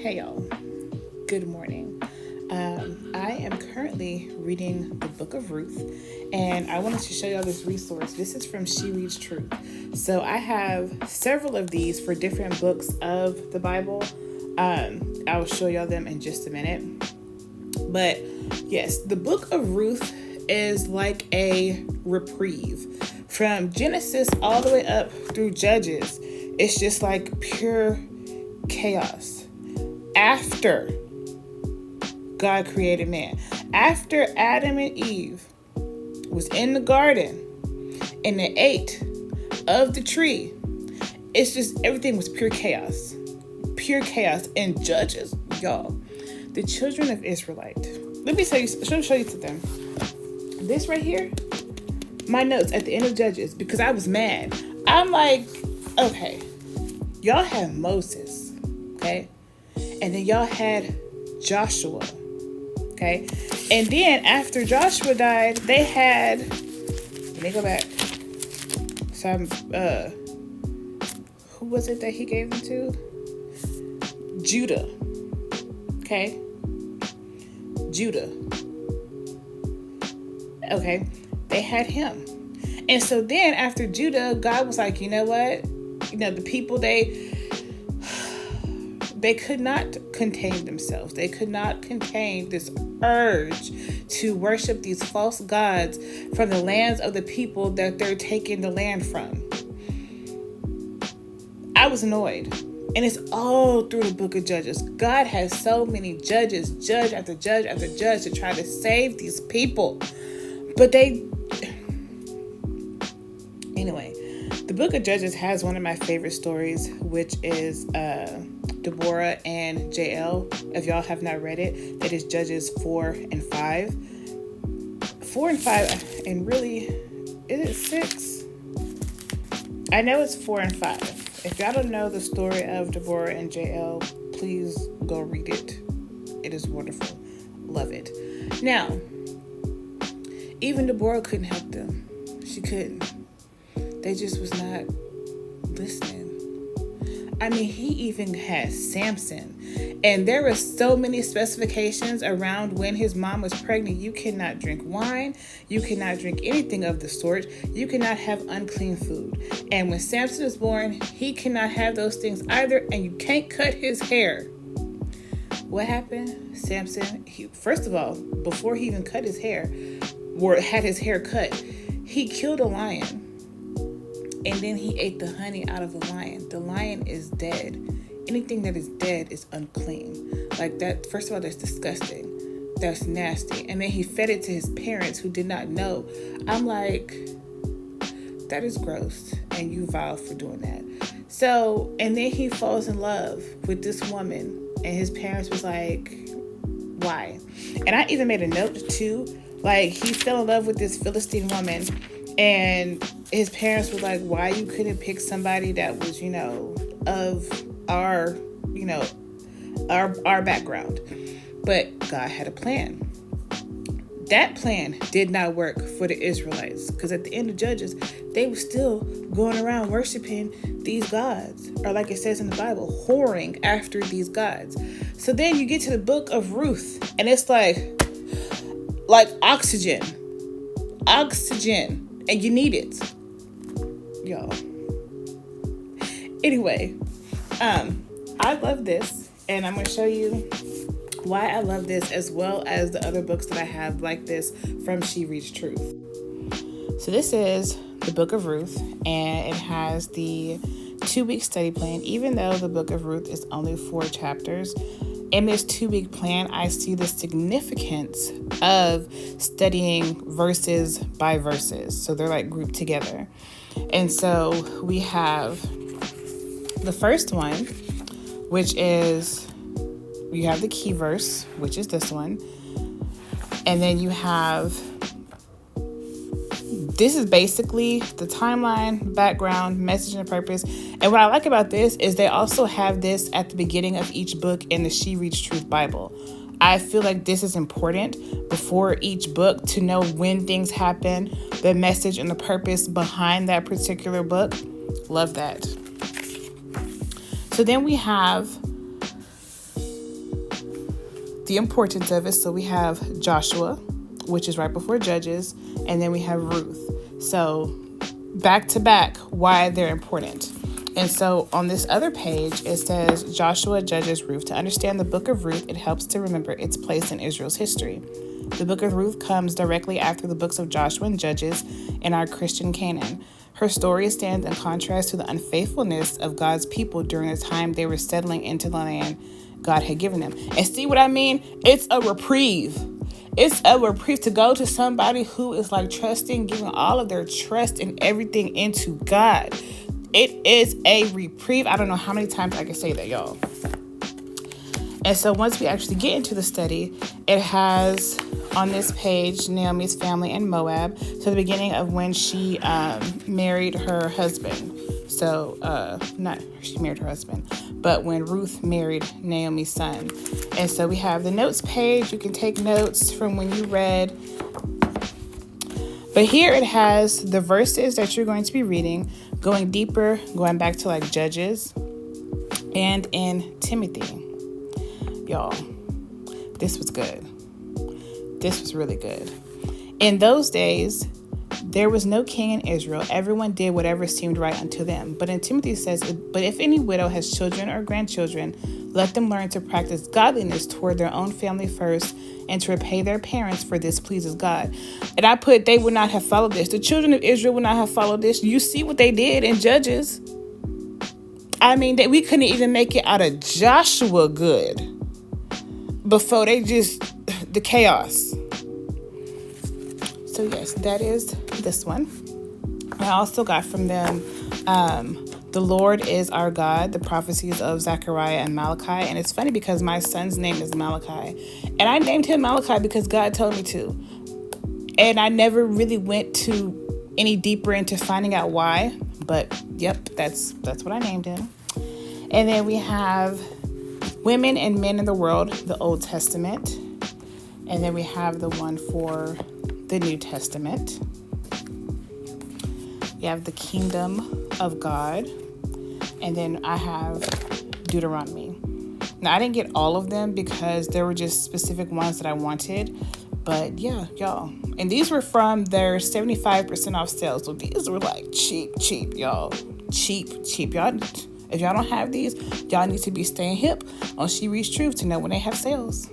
Hey y'all, good morning. I am currently reading the book of Ruth, and I wanted to show y'all this resource. This is from She Reads Truth. So I have several of these for different books of the Bible. I'll show y'all them in just a minute. But yes, the book of Ruth is like a reprieve. From Genesis all the way up through Judges, it's just like pure chaos. After God created man, after Adam and Eve was in the garden and they ate of the tree, it's just everything was pure chaos. Pure chaos. And Judges, y'all, the children of Israelite. Let me show you something. This right here, my notes at the end of Judges, because I was mad. I'm like, okay, y'all had Moses, okay? And then y'all had Joshua, okay? And then after Joshua died, they had, let me go back. Who was it that he gave them to? Judah, okay? Judah. Okay, they had him. And so then after Judah, God was like, you know what? You know, the people, they could not contain themselves. They could not contain this urge to worship these false gods from the lands of the people that they're taking the land from. I was annoyed. And it's all through the book of Judges. God has so many judges, judge after judge after judge, to try to save these people. But anyway, the book of Judges has one of my favorite stories, which is Deborah and Jael. If y'all have not read it, that is Judges 4 and 5. 4 and 5, and really, is it 6? I know it's 4 and 5. If y'all don't know the story of Deborah and Jael, please go read it. It is wonderful. Love it. Now, even Deborah couldn't help them. She couldn't. They just was not listening. I mean, he even had Samson. And there were so many specifications around when his mom was pregnant. You cannot drink wine. You cannot drink anything of the sort. You cannot have unclean food. And when Samson was born, he cannot have those things either. And you can't cut his hair. What happened? Samson, first of all, before he even cut his hair, or had his hair cut, he killed a lion. And then he ate the honey out of the lion. The lion is dead. Anything that is dead is unclean. Like that, first of all, that's disgusting. That's nasty. And then he fed it to his parents who did not know. I'm like, that is gross. And you vile for doing that. So, and then he falls in love with this woman. And his parents was like, why? And I even made a note too. Like, he fell in love with this Philistine woman. And his parents were like, why you couldn't pick somebody that was, of our, our background. But God had a plan. That plan did not work for the Israelites, because at the end of Judges, they were still going around worshiping these gods, or like it says in the Bible, whoring after these gods. So then you get to the book of Ruth, and it's like oxygen, and you need it, y'all. Anyway, I love this, and I'm going to show you why I love this, as well as the other books that I have like this from She Reads Truth. So this is the book of Ruth, and it has the 2-week study plan. Even though the book of Ruth is only 4 chapters, in this 2-week plan, I see the significance of studying verses by verses. So they're like grouped together. And so we have the first one, which is, you have the key verse, which is this one. And then you have, this is basically the timeline, background, message, and purpose. And what I like about this is they also have this at the beginning of each book in the She Reads Truth Bible. I feel like this is important before each book to know when things happen, the message and the purpose behind that particular book. Love that. So then we have the importance of it. So we have Joshua, which is right before Judges, and then we have Ruth. So back to back, why they're important. And so on this other page, it says Joshua, Judges, Ruth. To understand the book of Ruth, it helps to remember its place in Israel's history. The book of Ruth comes directly after the books of Joshua and Judges in our Christian canon. Her story stands in contrast to the unfaithfulness of God's people during the time they were settling into the land God had given them. And see what I mean? It's a reprieve. It's a reprieve to go to somebody who is like trusting, giving all of their trust and everything into God. It is a reprieve. I don't know how many times I can say that, y'all. And so once we actually get into the study, it has on this page Naomi's family in Moab. So the beginning of when she married her husband. So not she married her husband, but when Ruth married Naomi's son. And so we have the notes page. You can take notes from when you read. But here it has the verses that you're going to be reading, going deeper, going back to like Judges and in Timothy. Y'all, this was good. This was really good. In those days, there was no king in Israel. Everyone did whatever seemed right unto them. But in Timothy it says, but if any widow has children or grandchildren, let them learn to practice godliness toward their own family first and to repay their parents, for this pleases God. And I put, they would not have followed this. The children of Israel would not have followed this. You see what they did in Judges. I mean, we couldn't even make it out of Joshua good before they just, the chaos. So yes, that is this one. I also got from them, the Lord is our God, the prophecies of Zechariah and Malachi. And it's funny because my son's name is Malachi. And I named him Malachi because God told me to. And I never really went to any deeper into finding out why. But yep, that's what I named him. And then we have Women and Men in the World, the Old Testament. And then we have the one for the New Testament. You have the Kingdom of God. And then I have Deuteronomy. Now, I didn't get all of them because there were just specific ones that I wanted. But yeah, y'all. And these were from their 75% off sale. So these were like cheap, y'all. Cheap. Y'all, if y'all don't have these, y'all need to be staying hip on She Reads Truth to know when they have sales.